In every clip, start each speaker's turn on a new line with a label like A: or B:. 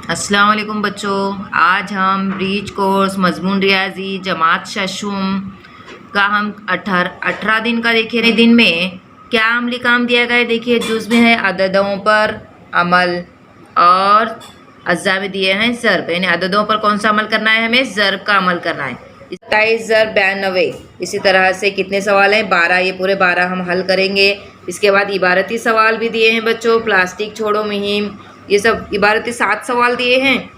A: अस्सलाम वालेकुम बच्चों। आज हम ब्रीच कोर्स मजमून रियाजी जमात शशुम का हम 18 दिन का देखिए। दिन में क्या अमली काम दिया गया है देखिए। जुज़ में है अददों पर अमल और अज्जा में दिए हैं ज़र्ब, यानी अददों पर कौन सा अमल करना है, हमें ज़र्ब का अमल करना है। 27 ज़र्ब 92। इसी तरह से कितने सवाल हैं, 12। ये पूरे 12 हम हल करेंगे। इसके बाद इबारती सवाल भी दिए हैं बच्चों, प्लास्टिक छोड़ो मुहिम, ये सब इबारती 7 सवाल दिए हैं।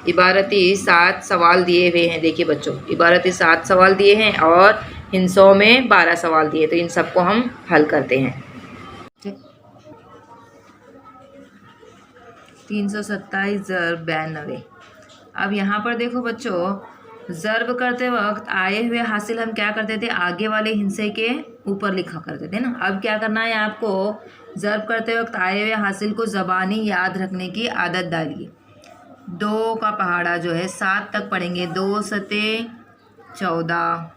A: इबारती 7 सवाल दिए हुए हैं देखिए बच्चों, इबारती 7 सवाल दिए हैं और हिंसों में 12 सवाल दिए। तो इन सबको हम हल करते हैं। 327 ज़र्ब 92। अब यहाँ पर देखो बच्चों, ज़र्ब करते वक्त आए हुए हासिल हम क्या करते थे, आगे वाले हिस्से के ऊपर लिखा करते थे ना। अब क्या करना है आपको, ज़र्ब करते वक्त आए हुए हासिल को ज़बानी याद रखने की आदत डालिए। 2 का पहाड़ा जो है 7 तक पढ़ेंगे, 2 सते 14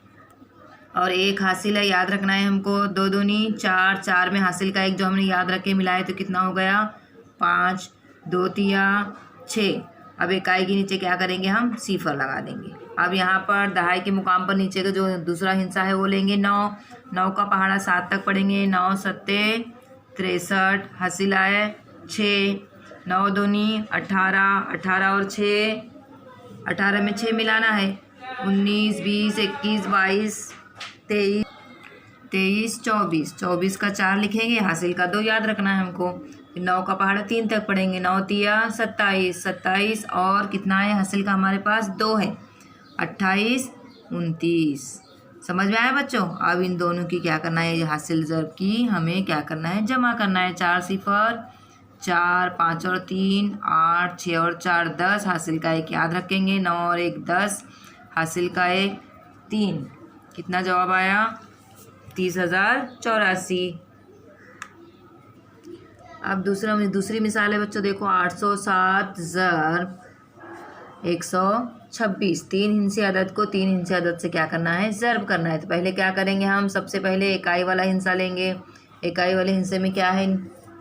A: और 1 हासिल है, याद रखना है हमको। 2 दूनी 4, 4 में हासिल का 1 जो हमने याद रख के मिलाए तो कितना हो गया 5, 2 तिया 6। अब इकाई के नीचे क्या करेंगे, हम सिफर लगा देंगे। अब यहाँ पर दहाई के मुकाम पर नीचे का जो दूसरा हिस्सा है वो लेंगे 9। 9 का पहाड़ा 7 तक पढ़ेंगे, 9 सत्ते 63, हासिल आए 6। 9 दूनी 18, 18 और 6, 18 में 6 मिलाना है, 19, 20, 21, 22, 23, 23, 24। 24 का 4 लिखेंगे, हासिल का 2 याद रखना है हमको। 9 का पहाड़ा 3 तक पढ़ेंगे, 9 तिया 27, 27 और कितना है हासिल का हमारे पास 2 है, 28, 29। समझ में आया बच्चों। अब इन दोनों की क्या करना है, हासिल ज़र्ब की हमें क्या करना है, जमा करना है। 4 सिफर 4, 5 और 3 8, 6 और 4 10, हासिल का 1 याद रखेंगे। 9 और 1 10, हासिल का 1 3। कितना जवाब आया, 30,084। अब दूसरी मिसाल है बच्चों, देखो 807 ज़र्ब 126। 3 हिंसे अदद को 3 हिंसे अदद से क्या करना है, ज़र्ब करना है। तो पहले क्या करेंगे, हम सबसे पहले इकाई वाला हिस्सा लेंगे। इकाई वाले हिस्से में क्या है,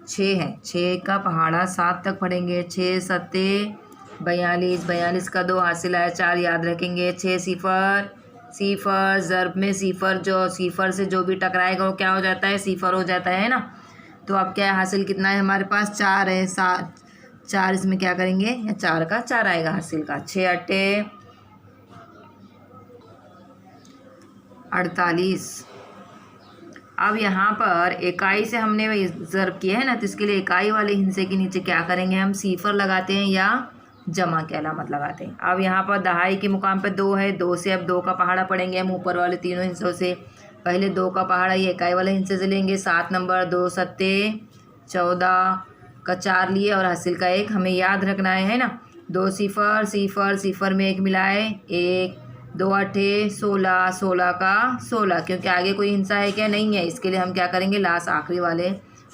A: 6 है, 6 का पहाड़ा 7 तक पढ़ेंगे, 6 सत्ते 42, 42 का 2 हासिल आया 4 याद रखेंगे। 6 सिफर सिफर, ज़र्ब में सिफर जो सिफर से जो भी टकराएगा वो क्या हो जाता है, सिफर हो जाता है ना। तो अब क्या है, हासिल कितना है हमारे पास 4 है, 7 4 इसमें क्या करेंगे, या 4 का 4 आएगा हासिल का। 6 अट्टे 48। अब यहाँ पर इकाई से हमने ज़र्ब किया है ना, तो इसके लिए इकाई वाले हिस्से के नीचे क्या करेंगे, हम सिफर लगाते हैं या जमा की अलामत लगाते हैं। अब यहाँ पर दहाई के मुकाम पे 2 है, 2 से अब 2 का पहाड़ा पढ़ेंगे हम ऊपर वाले तीनों हिस्सों से। पहले 2 का पहाड़ा ये इकाई वाले हिस्से से लेंगे, 7 नंबर 2 सत्ते 14 का 4 लिए और हासिल का 1 हमें याद रखना है ना। 2 सिफर सिफर सिफर में 1 मिलाए 1, 2 अट्ठे 16, 16 का 16, क्योंकि आगे कोई हिस्सा है क्या, नहीं है। इसके लिए हम क्या करेंगे, लास्ट आखिरी वाले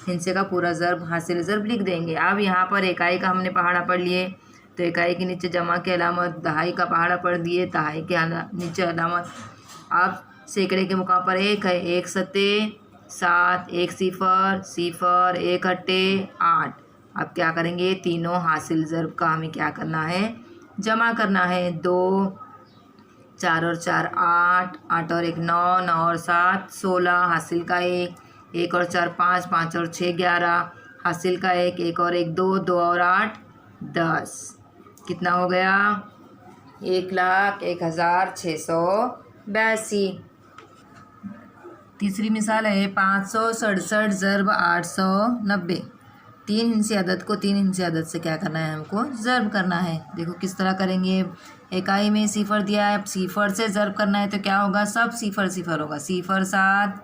A: हिस्से का पूरा ज़र्ब हासिल ज़र्ब लिख देंगे। अब यहाँ पर इकाई का हमने पहाड़ा पढ़ लिए, तो इकाई के नीचे जमा की अलामत, दहाई का पहाड़ा पढ़ दिए, दहाई के नीचे अलामत। अब सैकड़े के मुकाम पर 1 है, 1 सत्ते 7, 1 सिफर सिफर 1 अट्टे 8। अब क्या करेंगे, तीनों हासिल ज़र्ब का हमें क्या करना है, जमा करना है। 2 4 और 4 8, 8 और 1 9, 9 और 7 16, हासिल का 1, 1 और 4 5, 5 और 6 11, हासिल का 1, 1 और 1 2, 2 और 8 10। कितना हो गया, 1,01,682। तीसरी मिसाल है 567 ज़र्ब 890। 3 हिंसे अदद को 3 हिंसे अदद से क्या करना है, हमको ज़र्ब करना है। देखो किस तरह करेंगे, इकाई में सिफर दिया है, सिफर से ज़र्ब करना है तो क्या होगा, सब सिफर सिफर होगा। सिफर 7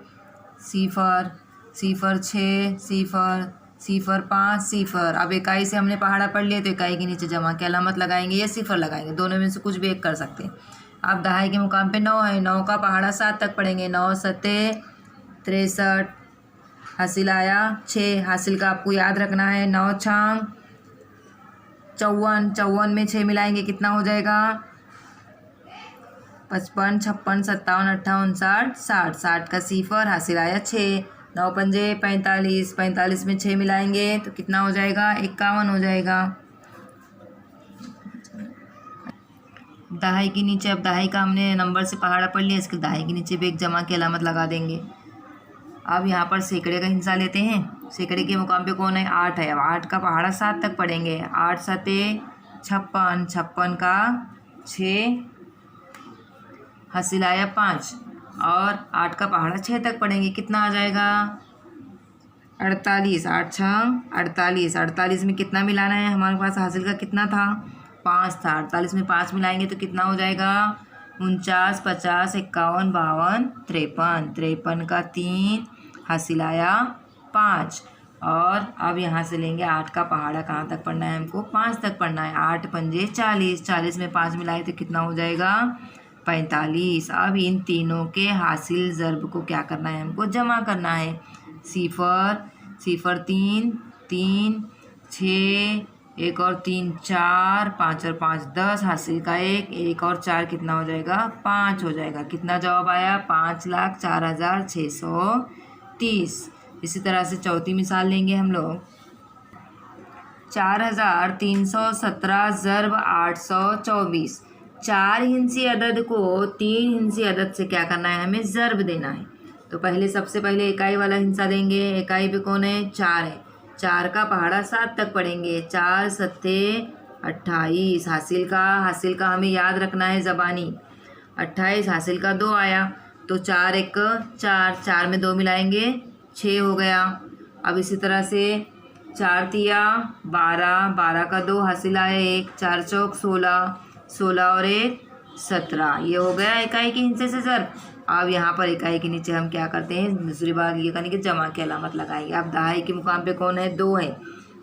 A: सिफर सिफर 6 सिफर सिफर 5 सिफर। अब इकाई से हमने पहाड़ा पढ़ लिया तो इकाई के नीचे जमा की अलामत लगाएंगे या सिफर लगाएंगे, दोनों में से कुछ भी एक कर सकते हैं। अब दहाई के मुकाम पे 9 है, 9 का पहाड़ा 7 तक पढ़ेंगे, 9 सत्ते 63, हासिल आया 6, हासिल का आपको याद रखना है। 9 छांग 54, 54 में 6 मिलाएंगे कितना हो जाएगा, 55, 56, 57, 58, 60, 60, 60 का सिफर, हासिल आया 6। 9 पंजे 45, 45 में 6 मिलाएंगे तो कितना हो जाएगा, 51 हो जाएगा। दहाई के नीचे, अब दहाई का हमने नंबर से पहाड़ा पढ़ लिया, इसके दहाई के नीचे भी एक जमा की अलामत लगा देंगे। अब यहाँ पर सैकड़े का हिस्सा लेते हैं। सैकड़े के मुकाम पे कौन है? 8 है। अब 8 का पहाड़ा 7 तक पढ़ेंगे। 8 सते 56, 56 का 6, हासिल आया 5, और 8 का पहाड़ा 6 तक पढ़ेंगे। कितना आ जाएगा? 48। 8 छः 48। 48 में कितना मिलाना है? हमारे पास हासिल का कितना था? 5 था। 48 में 5 मिलाएंगे तो कितना हो जाएगा? 49, 50, 51, 52, 53। 53 का 3, हासिल आया 5। और अब यहाँ से लेंगे 8 का पहाड़ा कहाँ तक पढ़ना है हमको? 5 तक पढ़ना है। 8 पंजे 40। 40 में 5 मिलाए तो कितना हो जाएगा? 45। अब इन तीनों के हासिल ज़र्ब को क्या करना है? हमको जमा करना है। 0, 0 3, 3 6, 1 और 3 4, 5 और 5 10, हासिल का 1, 1 और 4 कितना हो जाएगा? 5 हो जाएगा। कितना जवाब आया? 5,04,630। इसी तरह से चौथी मिसाल लेंगे हम लोग। 4,317 ज़र्ब 824। 4 हिंसी अदद को 3 हिंसी अदद से क्या करना है? हमें ज़र्ब देना है। तो पहले सबसे पहले इकाई वाला हिस्सा देंगे। इकाई पे कौन है? 4 है। 4 का पहाड़ा 7 तक पढ़ेंगे। 4 सत्ते 28। हासिल का हमें याद रखना है ज़बानी। 28 हासिल का 2 आया, तो 4 1 4, 4 में 2 मिलाएंगे 6 हो गया। अब इसी तरह से 4 तिया 12, 12 का 2 हासिल आया 1, 4 चौक 16, 16 और 1 17। ये हो गया इकाई के हिस्से से ज़र्ब। अब यहाँ पर इकाई के नीचे हम क्या करते हैं? दूसरी बार ये करने की जमा की अलामत लगाएंगे। अब दहाई के मुकाम पे कौन है? 2 है।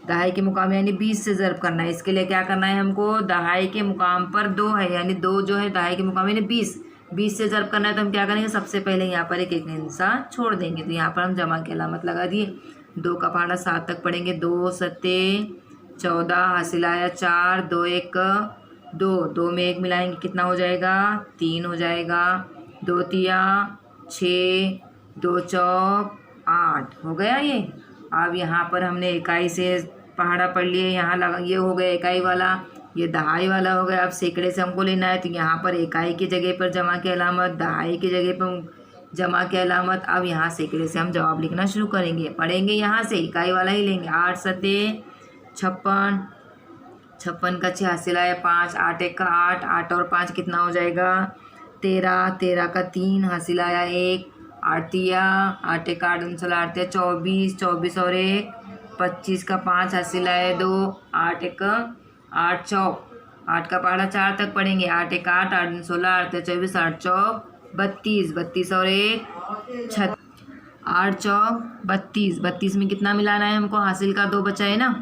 A: दहाई के मुकाम यानी 20 से ज़र्ब करना है। इसके लिए क्या करना है हमको? दहाई के मुकाम पर 2 है, यानी 2 जो है दहाई के मुकाम यानी 20 से ज़र्ब करना है। तो हम क्या करेंगे? सबसे पहले यहाँ पर एक हिस्सा छोड़ देंगे। तो यहाँ पर हम जमा की अलामत लगा दिए। 2 का पहाड़ा 7 तक पढ़ेंगे। 2 सत्ते 14, हासिल आया 4, 2 1 2, 2 में 1 मिलाएंगे कितना हो जाएगा? 3 हो जाएगा। 2 तिया 6, 2 चौक 8 हो गया ये। अब यहाँ पर हमने इकाई से पहाड़ा पढ़ लिए, यहाँ लगा, ये हो गया इकाई वाला, ये दहाई वाला हो गया। अब सैकड़े से हमको लेना है, तो यहाँ पर इकाई की जगह पर जमा की अलामत, दहाई की जगह पर जमा की अलामत। अब यहाँ सैकड़े से हम जवाब लिखना शुरू करेंगे। पढ़ेंगे यहाँ से इकाई वाला ही लेंगे। 8 सत्ते 56, 56 का 6 हासिल आया 5, 8 1 का 8, 8 और 5 कितना हो जाएगा? 13, 13 का 3 हासिल आया 1, 8 तिया 8 1 8 19 8 तिया 24, 24 और 1 25 का 5 हासिल आया 2, 8 1 8 चौक, 8 का पहाड़ा 4 तक पढ़ेंगे। 8 1 8, 8 19 8 तिया 24, 8 चौक 32, 32 और 1 6, 8 चौक 32। 32 में कितना मिलाना है हमको? हासिल का 2 बचा है ना,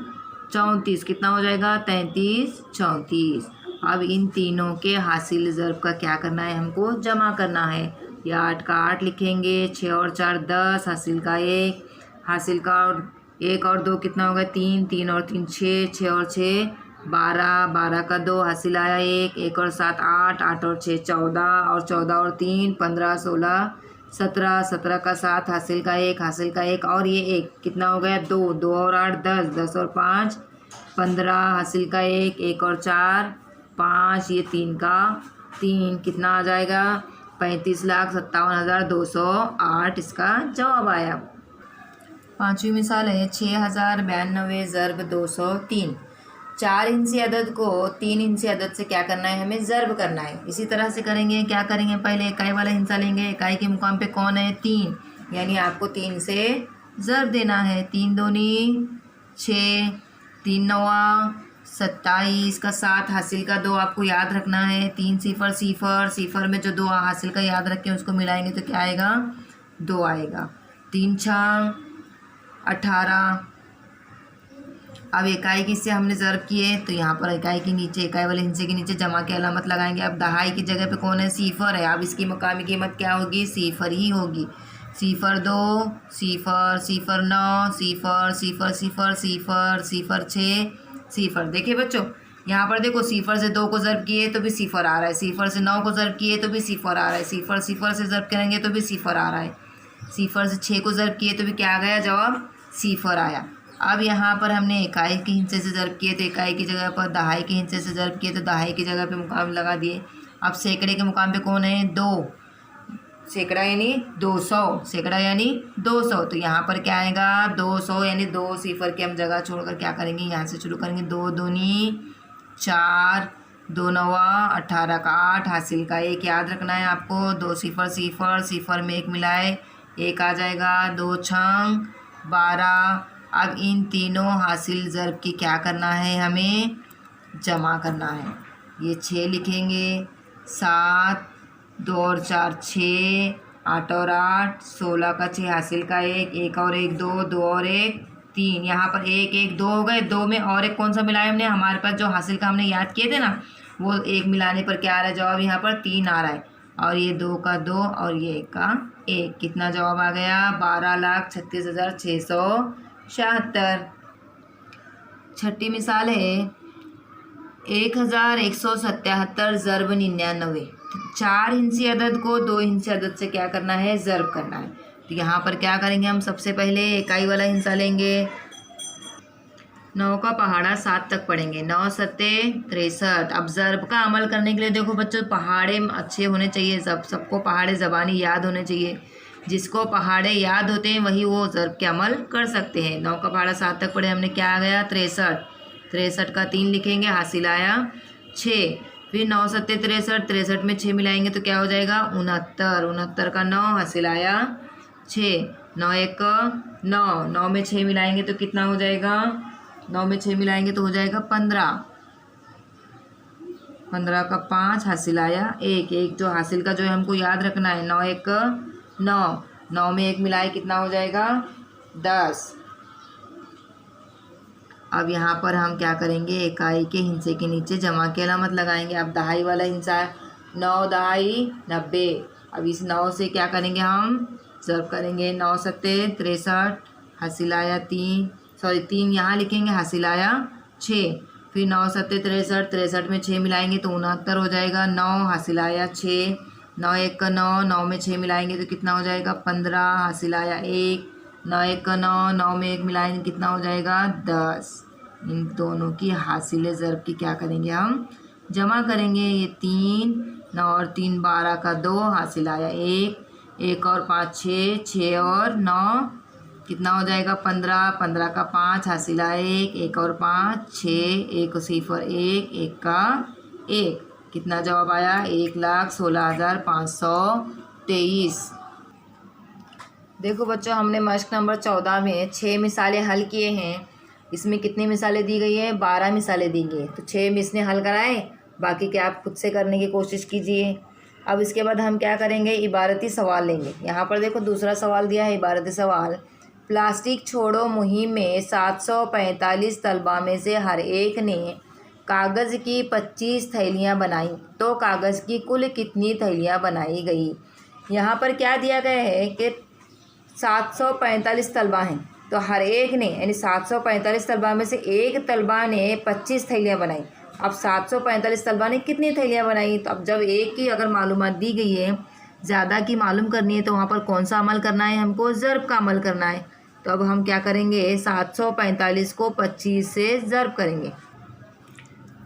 A: 34। कितना हो जाएगा? 33 34। अब इन तीनों के हासिल ज़र्ब का क्या करना है? हमको जमा करना है। ये 8 का 8 लिखेंगे, 6 और 4 10, हासिल का 1, हासिल का 1 और 2 कितना होगा? 3, 3 और 3 6, 6 और 6 12, 12 का 2 हासिल आया 1, 1 और 7 8, 8 और 6 14, और 14 और 3 15, 16 17, 17 का 7 हासिल का 1, हासिल का 1 और ये 1 कितना हो गया? 2, 2 और 8 10, 10 और 5 15, हासिल का 1, 1 और 4 5, ये 3 का 3 कितना आ जाएगा? 35,57,208 इसका जवाब आया। पाँचवीं मिसाल है 6,092 ज़र्ब 203। 4 हिंसी अदद को 3 हिंसी अदद से क्या करना है? हमें ज़र्ब करना है। इसी तरह से करेंगे। क्या करेंगे? पहले इकाई वाला हिंसा लेंगे। इकाई के मुकाम पे कौन है? 3, यानी आपको 3 से ज़र्ब देना है। 3 दूनी 6, 3 नवा 27 का 7 हासिल का 2 आपको याद रखना है। 3 0 0, 0 में जो 2 हासिल का याद रखें उसको मिलाएंगे तो क्या आएगा? 2 आएगा। 3 6 18। अब इकाई के हिस्से हमने ज़र्ब किए, तो यहाँ पर इकाई के नीचे, इकाई वाले हिस्से के नीचे जमा की अलामत लगाएंगे। अब दहाई की जगह पे कौन है? 0 है। अब इसकी मकामी कीमत क्या होगी? 0 ही होगी। 0 2 0 0 9 0 0 0 0 0 6 0। देखिए बच्चों, यहाँ पर देखो 0 से 2 को ज़र्ब किए तो भी 0 आ रहा है, 0 से 9 को ज़र्ब किए तो भी 0 आ रहा है, 0 0 से ज़र्ब करेंगे तो भी 0 आ रहा है, 0 से 6 को ज़र्ब किए तो भी क्या आ गया? जवाब 0 आया। अब यहाँ पर हमने इकाई के हिस्से से ज़र्ब किए तो इकाई की जगह पर, दहाई के हिस्से से ज़र्ब किए तो दहाई की जगह पे मुकाम लगा दिए। अब सैकड़े के मुकाम पे कौन है? 2। सैकड़ा यानी 200, सैकड़ा यानी 200। तो यहाँ पर क्या आएगा? 200 यानी 2 सिफर की हम जगह छोड़कर क्या करेंगे? यहाँ से शुरू करेंगे। 2 दूनी 4, 2 नवा 18 का 8, हासिल का 1 याद रखना है आपको। 2 सिफर सिफर, सिफर में 1 मिलाए 1 आ जाएगा। 2 छंग 12। अब इन तीनों हासिल ज़र्ब की क्या करना है? हमें जमा करना है। ये 6 लिखेंगे, 7, 2 और 4 6, 8 और 8, 16 का 6, हासिल का 1, 1 और 1 2, 2 और 1 3। यहाँ पर 1 1 2 हो गए। 2 में और एक कौन सा मिलाया हमने? हमारे पास जो हासिल का हमने याद किए थे ना, वो 1 मिलाने पर क्या आ रहा है जवाब? यहाँ पर 3 आ रहा है। और ये 2 का 2 और ये 1 का 1। कितना जवाब आ गया? 12,36,676। छठी मिसाल है 1177 ज़र्ब 99। 4 हिंसी अदद को 2 हिंसी अदद से क्या करना है? ज़र्ब करना है। तो यहाँ पर क्या करेंगे हम? सबसे पहले इकाई वाला हिंसा लेंगे। 9 का पहाड़ा 7 तक पढ़ेंगे। 9 सत्ते 63। अब ज़र्ब का अमल करने के लिए देखो बच्चों, पहाड़े अच्छे होने चाहिए। सबको पहाड़े ज़बानी याद होने चाहिए। जिसको पहाड़े याद होते हैं वही वो ज़र्ब के अमल कर सकते हैं। 9 का पहाड़ा 7 तक पढ़े हमने, क्या आ गया? 63। 63 का 3 लिखेंगे, हासिल आया 6। फिर 9 सत्ते 63, 63 में 6 मिलाएंगे तो क्या हो जाएगा? 69। 69 का 9, हासिल आया 6। 9 1 9, 9 में 6 मिलाएंगे तो कितना हो जाएगा? 9 में 6 मिलाएंगे तो हो जाएगा 15। 15 का 5, हासिल आया 1। 1 जो हासिल का जो है हमको याद रखना है। 9 1 9, 9 में 1 मिलाए कितना हो जाएगा? 10। अब यहाँ पर हम क्या करेंगे? इकाई के हिंसे के नीचे जमा की अलामत लगाएंगे। अब दहाई वाला हिंसा है। 9 दहाई 90। अब इस 9 से क्या करेंगे? हम ज़र्ब करेंगे। 9 सत्ते 63, हासिल आया 3, सॉरी 3 यहाँ लिखेंगे, हासिल आया 6। फिर 9 सत्ते 63, 63 में 6 मिलाएंगे तो 69 हो जाएगा। 9, हासिल आया 6। 9 1 9, 9 में 6 मिलाएंगे तो कितना हो जाएगा? 15, हासिल आया 1। 9 1 9, 9 में 1 मिलाएंगे कितना हो जाएगा? 10। इन दोनों की हासिल ज़र्ब की क्या करेंगे? हम जमा करेंगे। ये 3, 9 और 3 12 का 2, हासिल आया 1। 1 और 5 6, 6 और 9 कितना हो जाएगा? 15। 15 का 5, हासिल आया 1। 1 और 5 6, 1 सिफर 1, 1 का 1। कितना जवाब आया? 1,16,523। देखो बच्चों, हमने मश्क नंबर 14 में 6 मिसालें हल किए हैं। इसमें कितनी मिसालें दी गई है? 12 मिसालें दी गई है। तो 6 मिस ने हल कराए, बाकी के आप खुद से करने की कोशिश कीजिए। अब इसके बाद हम क्या करेंगे? इबारती सवाल लेंगे। यहाँ पर देखो दूसरा सवाल दिया है, इबारती सवाल। प्लास्टिक छोड़ो मुहिम में 745 तलबा में से हर एक ने कागज़ की 25 थैलियाँ बनाई, तो कागज़ की कुल कितनी थैलियाँ बनाई गई? यहाँ पर क्या दिया गया है कि 745 तलबा हैं, तो हर एक ने यानी 745 तलबा में से एक तलबा ने 25 थैलियाँ बनाई। अब 745 तलबा ने कितनी थैलियाँ बनाई? तो अब जब एक की अगर मालूमात दी गई है, ज़्यादा की मालूम करनी है, तो वहाँ पर कौन सा अमल करना है? हमको ज़र्ब का अमल करना है। तो अब हम क्या करेंगे? 745 को 25 से ज़र्ब करेंगे।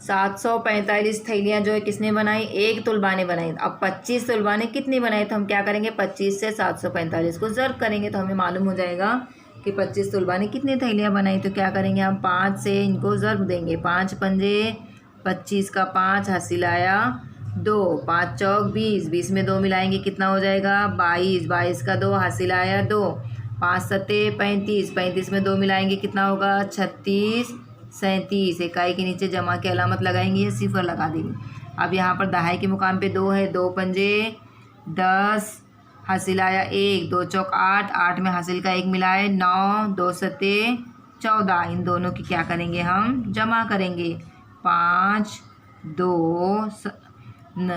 A: 745 थैलियाँ जो है किसने बनाई? एक तलबा ने बनाई। अब 25 तलबा ने कितनी बनाई? तो हम क्या करेंगे? 25 से 745 को ज़र्ब करेंगे तो हमें मालूम हो जाएगा कि 25 तलबा ने कितनी थैलियाँ बनाई। तो क्या करेंगे? हम 5 से इनको ज़र्ब देंगे। 5 पंजे 25 का 5, हासिल आया 2। 5 चौक 20, 20 में 2 मिलाएंगे कितना हो जाएगा? 22। 22 का 2, हासिल आया 2। 5 सत्ते 35, 35 में 2 मिलाएंगे कितना होगा? 36। 37 इकाई के नीचे जमा की अलामत लगाएंगे, ये सिफर लगा देंगे। अब यहाँ पर दहाई के मुकाम पे 2 है। 2 पंजे 10, हासिल आया 1। 2 चौक 8, 8 में हासिल का 1 मिलाए 9। 2 सत्ते 14। इन दोनों की क्या करेंगे? हम जमा करेंगे। 5 2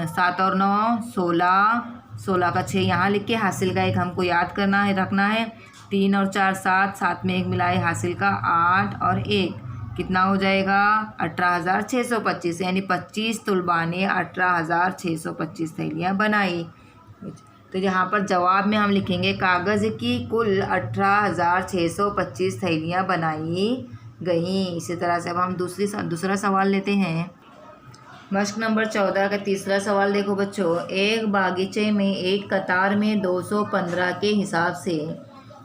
A: 7 और 9 16, 16 का 6 यहाँ लिख के हासिल का 1 हमको याद करना है, रखना है। 3 और 4 7, 7 में 1 मिलाए हासिल का 8 और 1 कितना हो जाएगा? 18,625। यानी 25 तलबा ने 18,625 थैलियाँ बनाई। तो यहाँ पर जवाब में हम लिखेंगे कागज़ की कुल 18,625 थैलियाँ बनाई गई। इसी तरह से अब हम दूसरा सवाल लेते हैं। मश्क नंबर 14 का तीसरा सवाल देखो बच्चों। एक बागीचे में एक कतार में 215 के हिसाब से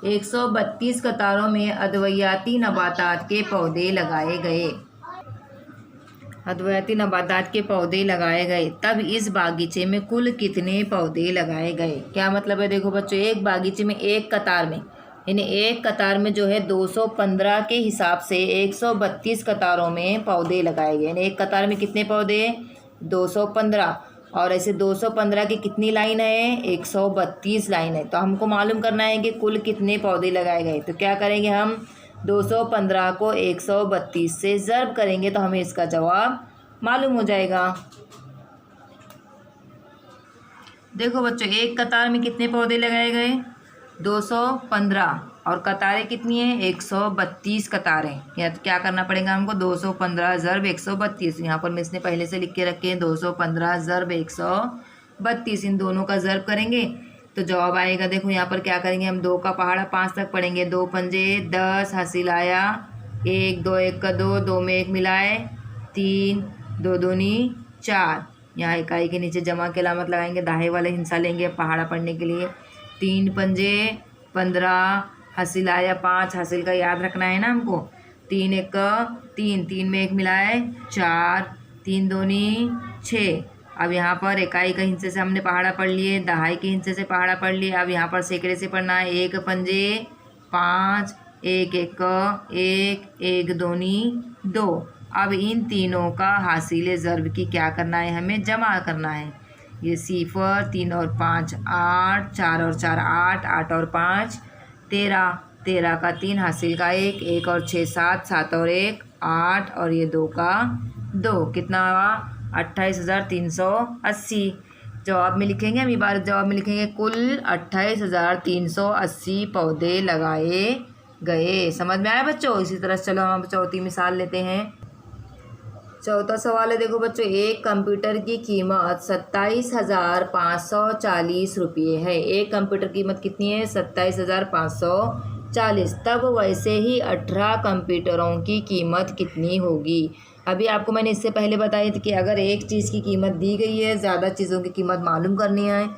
A: 132 कतारों में अद्वियाती नबातात के पौधे लगाए गए। अद्वियाती नबातात के पौधे लगाए गए, तब इस बागीचे में कुल कितने पौधे लगाए गए? क्या मतलब है? देखो बच्चों, एक बागीचे में एक कतार में, यानी एक कतार में जो है 215 के हिसाब से 132 कतारों में पौधे लगाए गए। यानी एक कतार में कितने पौधे? 215। और ऐसे 215 की कितनी लाइन है? 132 लाइन है। तो हमको मालूम करना है कि कुल कितने पौधे लगाए गए। तो क्या करेंगे हम? 215 को 132 से ज़र्ब करेंगे तो हमें इसका जवाब मालूम हो जाएगा। देखो बच्चों, एक कतार में कितने पौधे लगाए गए? 215। और कतारें कितनी हैं? 132 कतारें। या तो क्या करना पड़ेगा हमको? 215 ज़र्ब 132। यहाँ पर मैं इसने पहले से लिख के रखे हैं 215 ज़र्ब 132। इन दोनों का ज़र्ब करेंगे तो जवाब आएगा। देखो यहाँ पर क्या करेंगे हम? 2 का पहाड़ा 5 तक पढ़ेंगे। 2 पंजे 10, हासिल आया 1, 2 1 का 2, 2 में 1 मिलाए 3, 2 दूनी 4। यहाँ इकाई के नीचे जमा के अलामत लगाएंगे, दाहे वाले हिस्सा लेंगे पहाड़ा पढ़ने के लिए। 3 पंजे 15, हासिल आया 5, हासिल का याद रखना है ना हमको। 3 1 का 3, 3 में 1 मिलाए 4, 3 दूनी 6। अब यहाँ पर इकाई के हिस्से से हमने पहाड़ा पढ़ लिए, दहाई के हिस्से से पहाड़ा पढ़ लिए। अब यहाँ पर सैकड़े से पढ़ना है। 1 पंजे 5, 1 1 का 1, 1 दूनी 2। अब इन तीनों का हासिल ज़र्ब की क्या करना है? हमें जमा करना है। ये 0, 3 और 5 8, 4 और 4 8, 8 और 5 13, 13 का 3, हासिल का 1, 1 और 6 7, 7 और 1 8, और ये 2 का 2। कितना हुआ? 28,380। जवाब में लिखेंगे हम, इबारत जवाब में लिखेंगे कुल 28,380 पौधे लगाए गए। समझ में आया बच्चों? इसी तरह चलो हम चौथी मिसाल लेते हैं। चौथा सवाल है, देखो बच्चों, एक कंप्यूटर की कीमत 27,540 रुपये है। एक कंप्यूटर की कीमत कितनी है? 27,540। तब वैसे ही 18 कंप्यूटरों की कीमत कितनी होगी? अभी आपको मैंने इससे पहले बताया था कि अगर एक चीज़ की कीमत दी गई है, ज़्यादा चीज़ों की कीमत मालूम करनी है,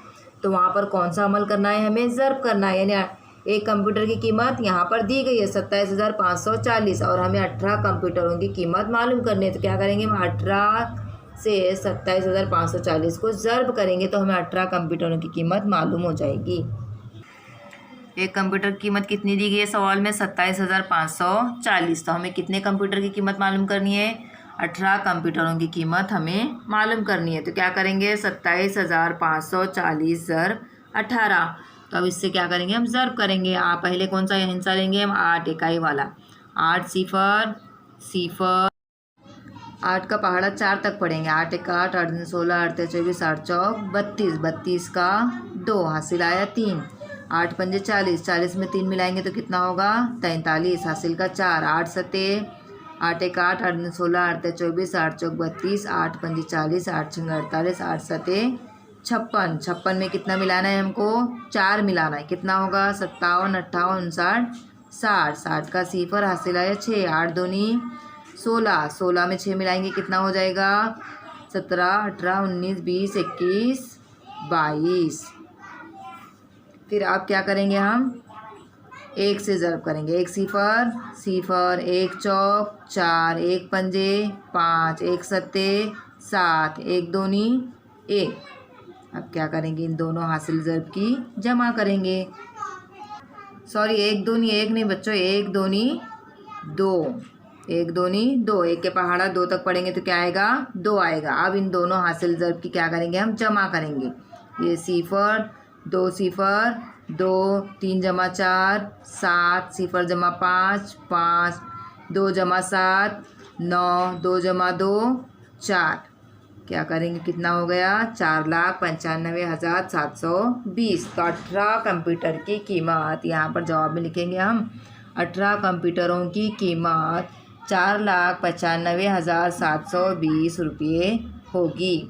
A: तो वहाँ पर कौन सा अमल करना है? हमें ज़र्ब करना है। यानी एक कंप्यूटर की कीमत यहाँ पर दी गई है 27,540 और हमें 18 कंप्यूटरों की कीमत मालूम करनी है। तो क्या करेंगे हम? 18 से 27,540 को ज़र्ब करेंगे तो हमें 18 कंप्यूटरों की कीमत मालूम हो जाएगी। एक कंप्यूटर की कीमत कितनी दी गई है सवाल में? 27,540। तो हमें कितने कंप्यूटर की कीमत मालूम करनी है? 18 कंप्यूटरों की कीमत हमें मालूम करनी है। तो क्या करेंगे? 27,540 ज़र्ब 18। तो अब इससे क्या करेंगे? हम ज़र्ब करेंगे। पहले कौन सा हिस्सा लेंगे हम? 8 इकाई वाला। 8 0 0, 8 का पहाड़ा 4 तक पढ़ेंगे। 8 1 8, 8 2 16, 8 3 24, 8 4 32, 32 का 2, हासिल आया 3। 8 पंजे 40, 40 में 3 मिलाएंगे तो कितना होगा? 43, हासिल का 4। 8 7 8 1 8, 8 2 16, 8 3 24, 8 4 32, 8 पंजे 40, 8 6 48, 8 7 56। 56 में कितना मिलाना है हमको? 4 मिलाना है। कितना होगा? 57 58 59 60। 60 का 0, हासिल आया 6। 8 दूनी 16, 16 में 6 मिलाएंगे कितना हो जाएगा? 17 18 19 20 21 22। फिर आप क्या करेंगे? हम 1 से ज़र्ब करेंगे। 1 0 0, 1 चौक 4, 1 पंजे 5, 1 सत्ते 7, 1 दूनी 1। अब क्या करेंगे? इन दोनों हासिल ज़र्ब की जमा करेंगे। सॉरी, 1 दूनी 1 नहीं बच्चों, 1 दूनी 2, 1 दूनी 2। 1 के पहाड़ा 2 तक पढ़ेंगे तो क्या आएगा? 2 आएगा। अब इन दोनों हासिल ज़र्ब की क्या करेंगे? हम जमा करेंगे। ये 0 2 0 2, 3 जमा 4 7, 0 जमा 5 5, 2 जमा 7 9, 2 जमा 2 4। क्या करेंगे? कितना हो गया? 4,95,720। तो 18 कंप्यूटर की कीमत, यहाँ पर जवाब में लिखेंगे हम 18 कंप्यूटरों की कीमत 4,95,720 रुपये होगी।